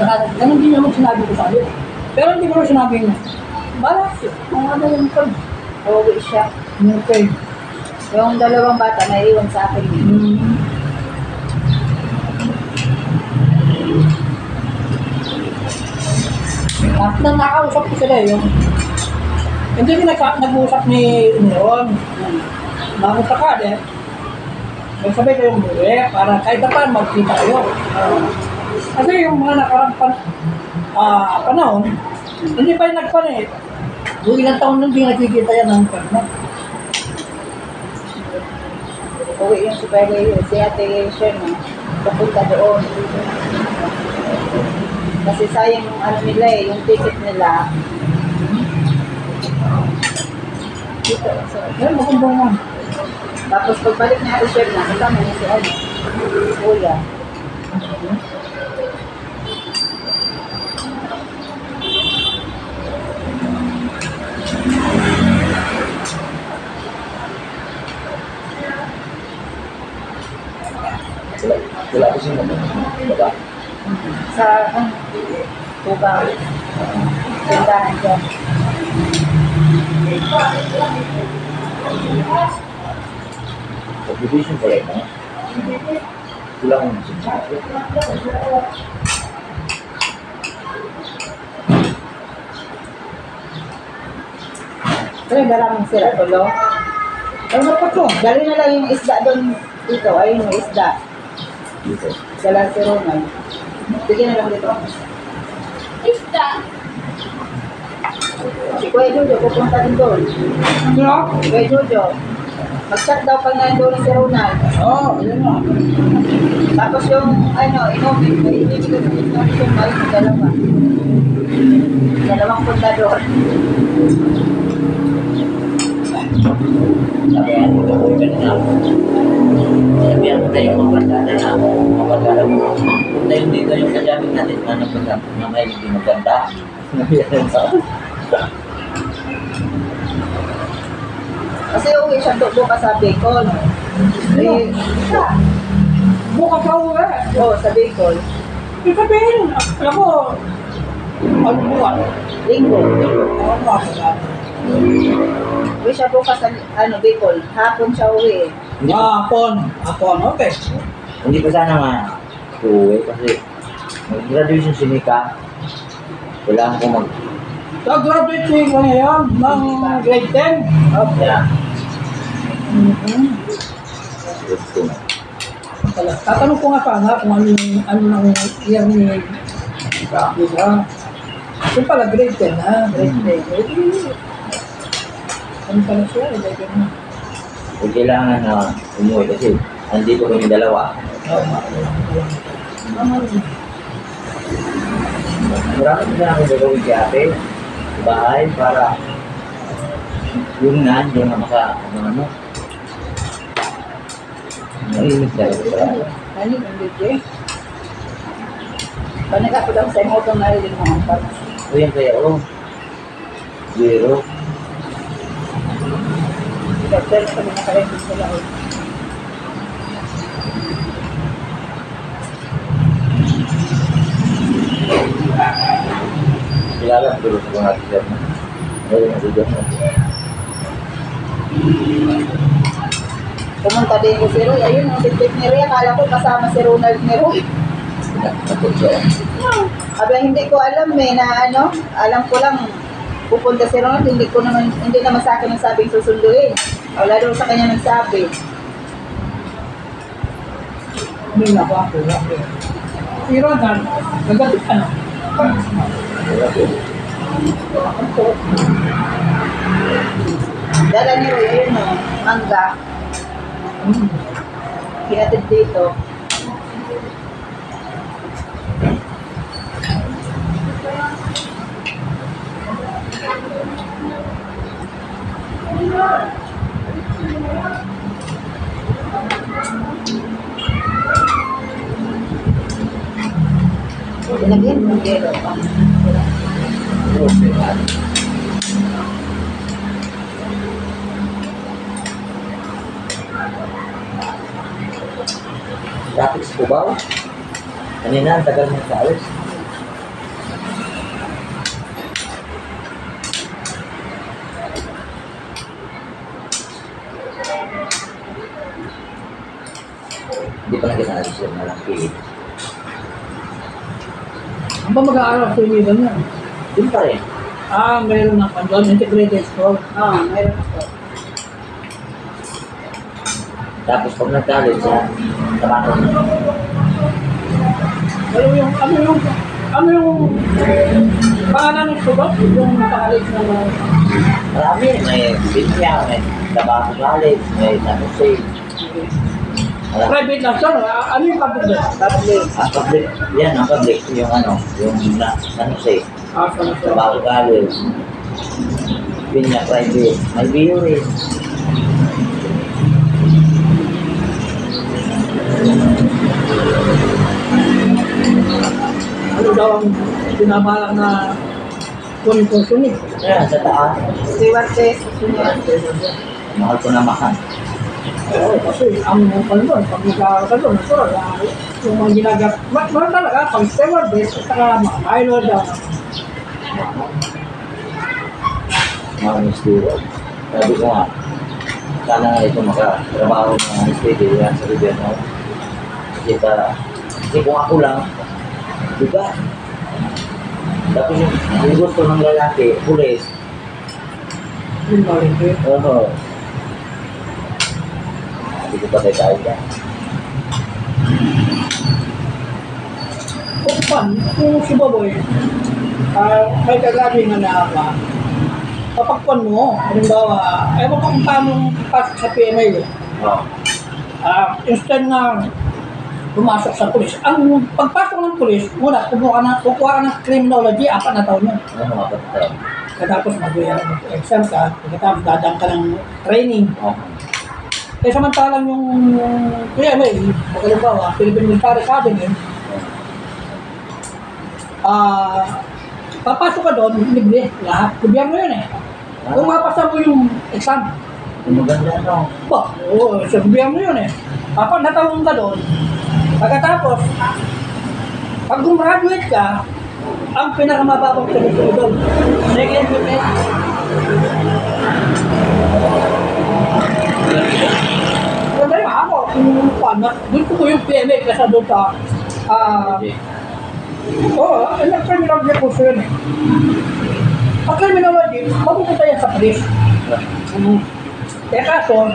Ganun din naman sinabi ko sa'yo. Pero hindi ko rin sinabi niya. Balas, mga dalawang ko. Uuwi siya. Okay. Yung dalawang bata na iwan sa akin. At nang nakausap ko sila yung hindi rin nag-uusap ni Neon. Bago sa kade, may sabi ko yung buwi para kahit na pa magkita kayo. Kasi yung mga nakarang panahon, hindi pa yung nagpan eh. Yung ilang taon nung di nakikita yan ng panahon. Uwi yung si Ate Sherman. Papunta doon. Kasi sayang yung ano nila eh, yung ticket nila. Dito, so, Yan, magandang nga. tapos pagbalik niya Ate Sherman, kasama niya si ano, Kuya. Wala ko siya naman. Baba. Sa, Tubang. Tindahan dyan. Subdivision pala ito. Wala akong sinasabi. Pero maraming sila tulo. Ano pa to? Dali na lang yung isda doon dito. Ayun yung isda. Dito. Dala si Ronald. Bigyan na lang dito. Isda. Si Kuya Jojo, pupunta din doon. Ano? Kuya Jojo. Mag-chat daw pag nandoon si Ronald. Oo, yun nga. Tapos yung, ano, inumin, may ibigay sa inumin yung may dalawa. Dalawang punta doon. Sabihan ko ito ko kanina. Sabihan ko tayo mga barkada na mga barkada mo. Punta yung dito yung kadyamit natin na nagpunta na may hindi maganda. Kasi uwi siya bukas sa Bicol. Eh, Bukas sa uwi. oo, sa Bicol. Ibig sabihin, alam mo, ano buwan? Linggo. Oo, bakit? Uwi siya bukas sa ano, Bicol. Hapon siya uwi. Hapon, okay. Hindi pa sana nga uuwi kasi mag-graduation si Mika. Kailangan ko mag... So, graduate ko ngayon ng grade 10. Yeah. Tatanong ko nga sana kung ano nang year ni Mika. Yung pala, grade 10 ha? Grade 10. Ano pala siya? Grade 10 na. Kung kailangan na umuwi kasi nandito kami dalawa. Marami ko na akong gagawin kay ate sa bahay para yung na, hindi na ano. Nainis talaga sa Ano yung bigay? Panig ako daw sa motor na rin mga pag. o yan kaya zero. Pero kami nakaresin sila. Kilala siguro sa mga teacher na. Ngayon na siguro na. Pumunta din ko si Roy. Ayun, ang tip ni Roy. Akala ko kasama si Ronald ni Roy. Napot siya. Aba, hindi ko alam na ano. Alam ko lang, pupunta si Ronald. Hindi naman sa akin ang sabing susunduin. Wala daw sa kanya nagsabi. Hindi na ba ako? Si Rodan, nagalit ka na. Dala ni Roy, ayun o, mangga. Hinatid dito. Lagyan mo yung yelo pa. Traffic sa Cubao. Kanina, ang tagal mo sa alis. Hindi pa nag-analysis na lang PH. Ang ba mag-aaral sa iniwan niya? Yun pa rin. Mayroon ng pandon, integrated school. Meron ako. Tapos pag nag-college siya, tamatong na. Pero ano yung pangalan ng sugat? Yung college na Marami, may Binya, may Tabaco College, may San Jose. Marami. private lang siya. Ano yung public doon? Public. Ang public, yan ang public, yung ano, yung San Jose. Tabaco College. Binya private. May BU rin. Ano daw ang binabalak na kunin ko sunod? Yan, sa taas. Stewardess, susunod. Mahal ko na mahal. Oo, kasi ang pandon, pag nag-aaral ka doon, yung mga ginagat, mahal talaga, pag stewardess, at saka mga pilot, Mga steward. Sabi ko nga, sana nga ito makatrabaho ng mga steady yan sa gobyerno. Kasi kung ako lang, di ba? Tapos yung gusto ng lalaki, pulis. yung balik eh. Oo. Hindi ko patay tayo dyan. Kung si Baboy, may kagagawin na kapagpan mo, halimbawa, ewan ko kung paano pasok sa PMA eh. Oo. Instead na pumasok sa pulis, ang pagpasok ng pulis, muna, kukuha ka ng criminology, 4 na taon yun. Ano mga patay? Katapos mag-exam ka, katapos dadang ka ng training. Oo. Eh samantalang yung PMA, halimbawa, Philippine Military Academy, papasok ka doon, libre, lahat. Gobyerno yun eh. Kung mapasa mo yung exam, Maganda no? oo, sa gobyerno yun eh. Kapag natawag ka doon, pagkatapos, pag gumraduate ka, ang pinakamababang sagot mo doon, second unit. Ganda yung ako, doon ko yung PMA kasi doon sa, criminology po yun eh. Ang criminology, mapupunta yan sa police. Eh kaso,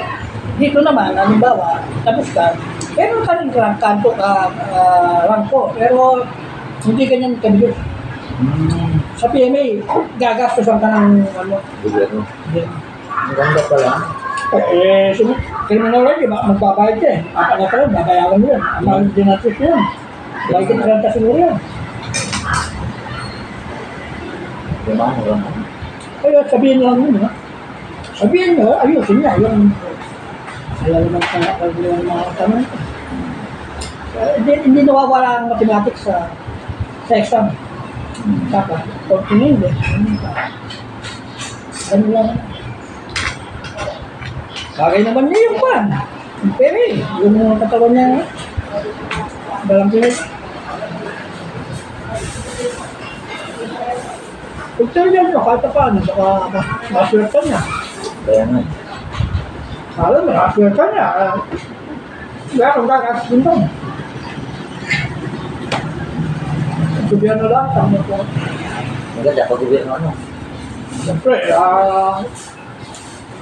dito naman, halimbawa, tapos ka, meron ka rin rangko, pero hindi ganyan kabilis. Sa PMA, gagastos ka ng ano. Gobyerno. Maganda pala. Criminology, magbabayad ka eh. Apa na pala, babayaran mo yun. Ang mahal din natin yun. Lagi ka 30 siguro yun. Gumano. Kaya sabihin lang yun, ha? Sabihin nyo, ayusin niya. Yung, alam naman yung mga tanong. Hindi nawawala ang mathematics sa exam. Saka, kung hindi. Ano lang. Bagay naman niya yung pan. Pero yung mga katawan niya, dalang pinag. Kung tinigyan nyo, kahit paano, baka maswerte niya. Kaya nga. Alam mo, maswerte niya. Kaya kung kakasas din doon. Gobyerno lang, tama po. Maganda pag gobyerno ano. Siyempre,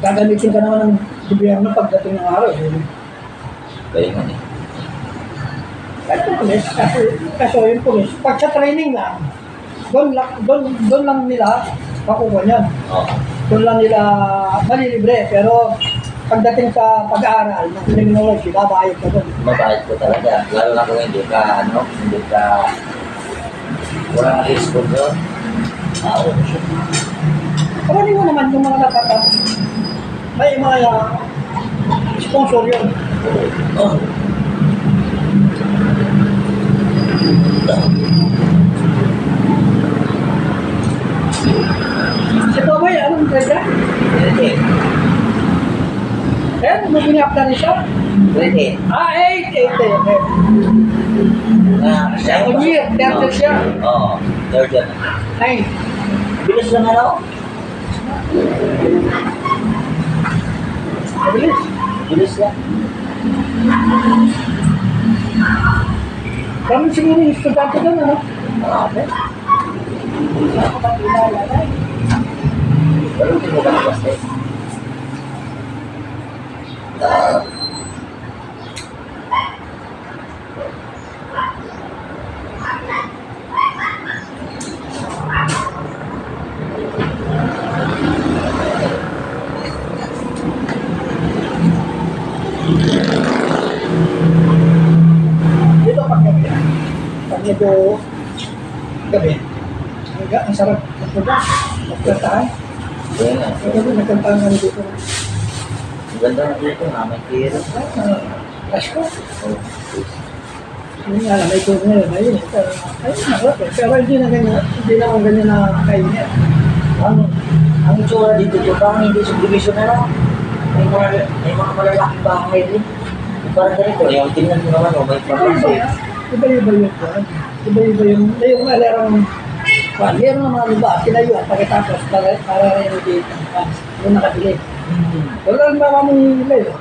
gagamitin ka naman ng gobyerno pagdating ng araw. Kaya nga eh. Kahit yung pulis, kasi yung pulis, pag sa training lang, doon lang nila makukuha niyan. Oo. Doon lang nila malilibre, pero pagdating sa pag-aaral ng criminology, babayad ka doon. Mabait ko talaga. Lalo na kung hindi ka wala na risk doon. Karami mo naman yung mga nakatapos. May mga sponsor yun. Oh. Si Pabay, anong grade yan? Grade Eh, may pinaplan siya? 8. 8. Second year, third year siya. Oo. Third year. 9. Bilis lang ano? Mabilis. Bilis lang. Kami siguro yung estudyante doon, ano? Marami. Ako ba kilala na? Pero hindi mo ka kasi. Dito pag gabi. Pag medyo gabi. Ang sarap. Magkantaan. Kaya nga. Ang gabi, nagkantaan kami dito. Ang ganda na dito nga, may tira. Cash ko. Yun nga lang, may tour ngayon. Ayun, ayun, harap eh. Pero hindi na ganyan, hindi na akong ganyan na kainit. Ang itsura dito, ito parang hindi subdivision na lang. May mga malalaking bahay din. Parang ganito, yung tingnan mo naman, may pamilya. Iba-iba yung kwan. Iba-iba yung, yung alerang kwan. Meron ng mga iba, pinayuan, pagkatapos, para renovate ang kwan. Yung nakabili. Wala ang mga mong nila yun.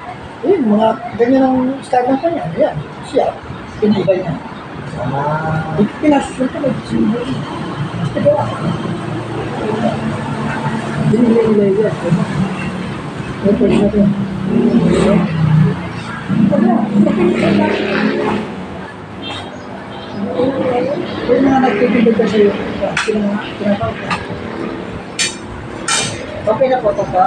Yun, mga ganyan ang style ng kanya. Yan, siya. Pinaiba niya. Pinasun ko nagsimbo. Diba? Binili nila yun. Yung pwede natin. Yung mga nagtitibig kasi yung tinatawag. Okay na po ito po.